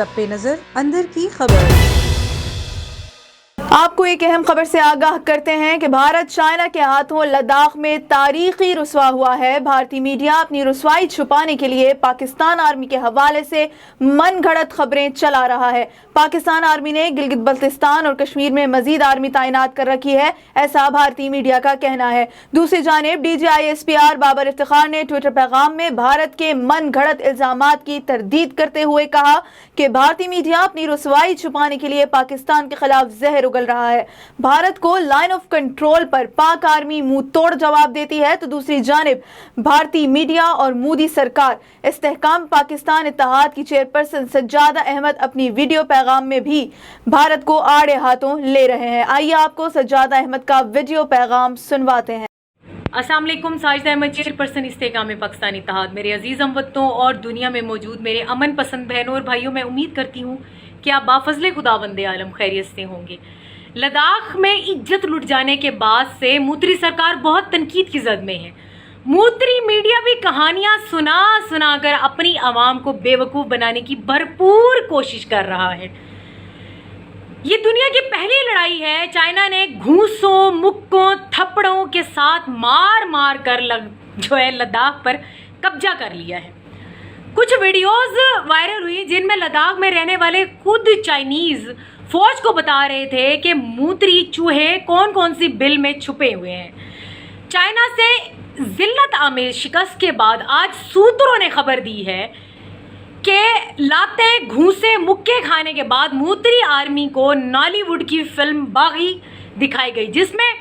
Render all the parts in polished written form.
सब पे नजर अंदर की खबर। आपको एक अहम खबर से आगाह करते हैं कि भारत चाइना के हाथों लद्दाख में तारीखी रुसवा हुआ है। भारतीय मीडिया अपनी रुसवाई छुपाने के लिए पाकिस्तान आर्मी के हवाले से मनगढ़ंत खबरें चला रहा है। पाकिस्तान आर्मी ने गिलगित बल्तिस्तान और कश्मीर में मजीद आर्मी तैनात कर रखी है, ऐसा भारतीय मीडिया का कहना है। दूसरी जानिब DGISPR बाबर इफ्तिखार ने ट्विटर पैगाम में भारत के मनगढ़ंत इल्जामात की तरदीद करते हुए कहा कि भारतीय मीडिया अपनी रुसवाई छुपाने के लिए पाकिस्तान के खिलाफ जहर उगल रहा है। भारत को लाइन ऑफ कंट्रोल पर पाक आर्मी मुंह तोड़ जवाब देती है, तो दूसरी जानिब भारतीय मीडिया और मोदी सरकार इस्तेहकाम पाकिस्तान इत्तेहाद की चेयरपर्सन सज्जादा अहमद अपनी वीडियो पैगाम में भी भारत को आड़े हाथों ले रहे हैं। आइए आपको सज्जादा अहमद का वीडियो पैगाम सुनवाते हैं। अस्सलाम वालेकुम। साजिदा अहमद, चेयरपर्सन इस्तेहकाम पाकिस्तान इत्तेहाद। मेरे अजीज़ हमवतनों और दुनिया में मौजूद मेरे अमन पसंद बहनों और भाइयों, मैं उम्मीद करती हूँ कि आप बाफजले खुदावंदे आलम खैरियत से होंगे। लद्दाख में इज्जत लुट जाने के बाद से मूत्री सरकार बहुत तनकीद की जद में है। मूत्री मीडिया भी कहानियां सुना कर अपनी आवाम को बेवकूफ़ बनाने की भरपूर कोशिश कर रहा है। ये दुनिया की पहली लड़ाई है। चाइना ने घूसों, मुक्कों, थप्पड़ों के साथ मार कर लद्दाख पर कब्जा कर लिया है। कुछ वीडियोस वायरल हुई जिनमें लद्दाख में रहने वाले खुद चाइनीज फौज को बता रहे थे कि मूत्री चूहे कौन कौन सी बिल में छुपे हुए हैं। चाइना से जिल्लत आमिर शिकस्त के बाद आज सूत्रों ने खबर दी है कि लाते घूसे मुक्के खाने के बाद मूत्री आर्मी को नॉलीवुड की फिल्म बागी दिखाई गई, जिसमें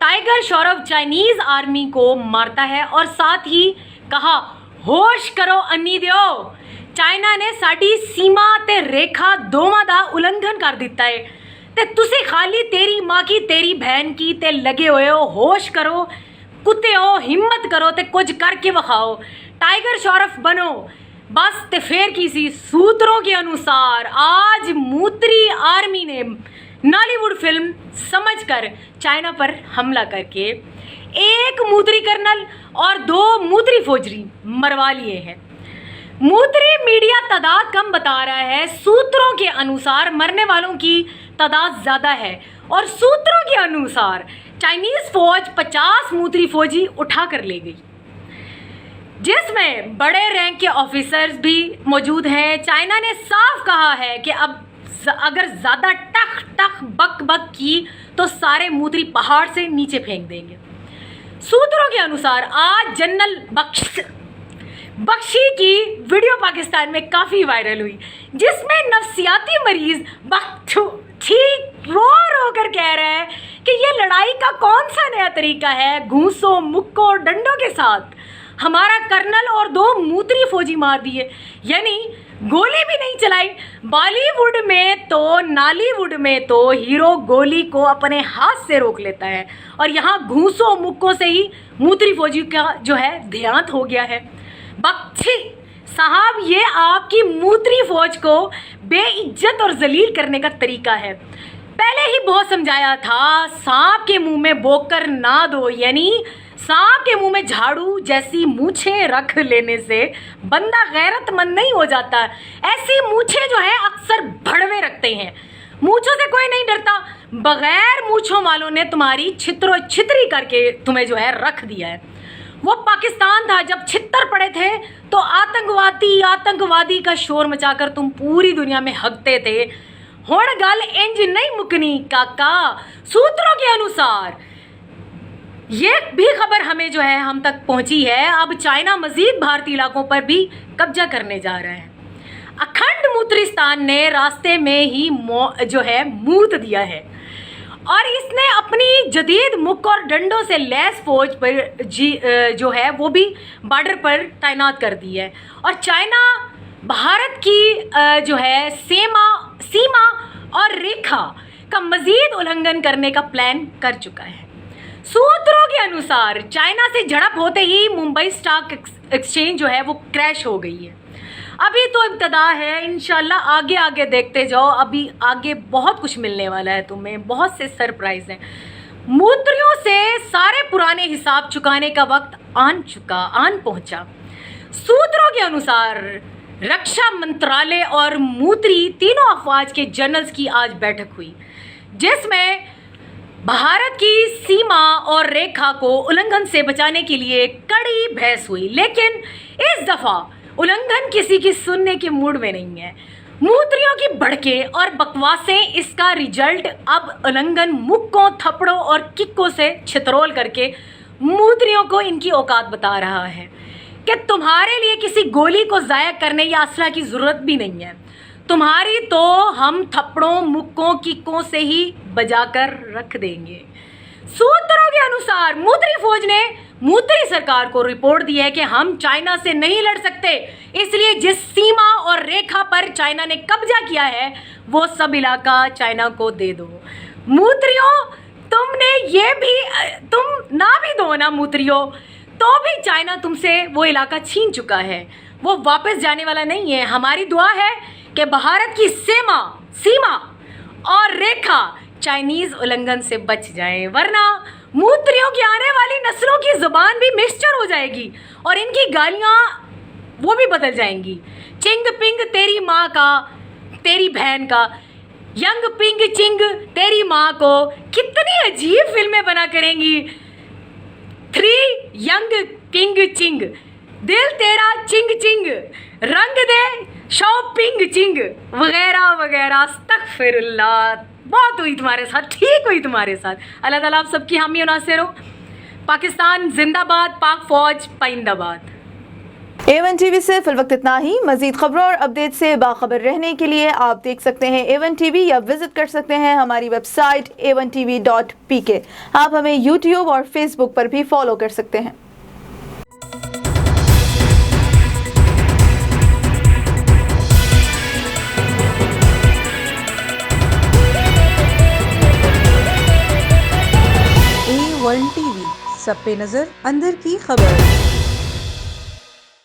टाइगर श्रॉफ चाइनीज आर्मी को मारता है और साथ ही कहा, होश करो अन्नी दियो, चाइना ने साडी सीमा ते रेखा दोवां दा उल्लंघन कर दिता है ते तुसी खाली तेरी माँ की तेरी बहन की ते लगे हुए हो। होश करो कुत्ते हो, हिम्मत करो ते कुछ करके वखाओ, टाइगर श्रॉफ बनो बस। ते फिर किसी सूत्रों के अनुसार आज मूत्री आर्मी ने नॉलीवुड फिल्म समझकर चाइना पर हमला करके एक मूत्री कर्नल और 2 मूत्री फौजी मरवा लिए हैं। मूत्री मीडिया तादाद कम बता रहा है। सूत्रों के अनुसार मरने वालों की तादाद ज्यादा है और सूत्रों के अनुसार चाइनीज फौज 50 मूत्री फौजी उठा कर ले गई, जिसमें बड़े रैंक के ऑफिसर्स भी मौजूद हैं। चाइना ने साफ कहा है कि अब अगर ज्यादा टख बक की तो सारे मूत्री पहाड़ से नीचे फेंक देंगे। सूत्रों के अनुसार आज जनरल बख्शी की वीडियो पाकिस्तान में काफी वायरल हुई, जिसमें नफ्सियाती मरीज बख्शी रो कर कह रहे हैं कि ये लड़ाई का कौन सा नया तरीका है। घूसों, मुक्कों, डंडों के साथ हमारा कर्नल और 2 मूत्री फौजी मार दिए, यानी गोली भी नहीं चलाई। बॉलीवुड में तो नॉलीवुड में तो हीरो गोली को अपने हाथ से रोक लेता है और यहाँ घूसों मुक्कों से ही मूत्री फौजी का जो है देहांत हो गया है। बख्शी साहब, ये आपकी मूत्री फौज को बेइज्जत और जलील करने का तरीका है। पहले ही बहुत समझाया था, सांप के मुंह में बोकर ना दो, यानी सांप के मुंह में झाड़ू जैसी मूछें रख लेने से बंदा गैरतमंद नहीं हो जाता। ऐसी मूछें जो है अक्सर भड़वे रखते हैं। मूछों से कोई नहीं डरता, बगैर मूछों वालों ने तुम्हारी छित्रो छितरी करके तुम्हें जो है रख दिया है। वो पाकिस्तान था जब छित्तर पड़े थे तो आतंकवादी का शोर मचाकर तुम पूरी दुनिया में हकते थे। हुण गल इंज नहीं मुकनी काका। सूत्रों के अनुसार ये भी खबर हमें जो है हम तक पहुंची है, अब चाइना मजीद भारतीय इलाकों पर भी कब्जा करने जा रहा है। अखंड मूत्रिस्तान ने रास्ते में ही जो है मूत दिया है और इसने अपनी जदीद मुक्क और डंडों से लैस फौज पर जो है वो भी बॉर्डर पर तैनात कर दी है और चाइना भारत की जो है सीमा और रेखा का मजीद उल्लंघन करने का प्लान कर चुका है। सूत्रों के अनुसार चाइना से झड़प होते ही मुंबई स्टॉक एक्सचेंज जो है वो क्रैश हो गई है। अभी तो इब्तदा है, इंशाल्लाह आगे आगे देखते जाओ, अभी आगे बहुत कुछ मिलने वाला है तुम्हें, बहुत से सरप्राइज हैं। मूत्रियों से सारे पुराने हिसाब चुकाने का वक्त आन पहुंचा। सूत्रों के अनुसार रक्षा मंत्रालय और मूत्री तीनों अफवाज के जनरल्स की आज बैठक हुई, जिसमें भारत की सीमा और रेखा को उल्लंघन से बचाने के लिए कड़ी बहस हुई। लेकिन इस दफा उल्लंघन किसी की सुनने के मूड में नहीं है। मूत्रियों की भड़के और बकवासें, इसका रिजल्ट अब उल्लंघन मुक्कों, थप्पड़ों और किक्कों से छितरोल करके मूत्रियों को इनकी औकात बता रहा है कि तुम्हारे लिए किसी गोली को ज़ाया करने या असला की ज़रूरत भी नहीं है। तुम्हारी तो हम थप्पड़ों, मुक्कों, किक्कों से ही बजाकर रख देंगे। सूत्रों के अनुसार मूत्री फौज ने मूत्री सरकार को रिपोर्ट दी है कि हम चाइना से नहीं लड़ सकते, इसलिए जिस सीमा और रेखा पर चाइना ने कब्जा किया है वो सब इलाका चाइना को दे दो। मूत्रियों, तुमने ये भी, तुम ना भी दो ना मूत्रियों, तो भी चाइना तुमसे वो इलाका छीन चुका है, वो वापस जाने वाला नहीं है। हमारी दुआ है कि भारत की सीमा और रेखा चाइनीज उल्लंघन से बच जाए, वरना मूत्रियों की आने वाली नस्लों की जुबान भी मिक्सचर हो जाएगी और इनकी गालियां वो भी बदल जाएंगी। चिंग पिंग तेरी माँ का, तेरी बहन का, यंग पिंग चिंग तेरी माँ को। कितनी अजीब फिल्में बना करेंगी। 3 यंग पिंग चिंग, दिल तेरा चिंग चिंग, रंग दे शॉपिंग चिंग, वगैरह वगैरह। अस्तगफिरुल्लाह, बहुत हुई तुम्हारे साथ, ठीक हुई तुम्हारे साथ। अल्लाह ताला आप सबकी हामी और नासिर हो। पाकिस्तान जिंदाबाद, पाक फौज पाइंदाबाद। A1 TV से फिल वक्त इतना ही। मजीद खबरों और अपडेट से बाखबर रहने के लिए आप देख सकते हैं A1 TV या विजिट कर सकते हैं हमारी वेबसाइट a1tv.pk। आप हमें YouTube और Facebook पर भी फॉलो कर सकते हैं। A1 TV, सब पे नजर, अंदर की खबर।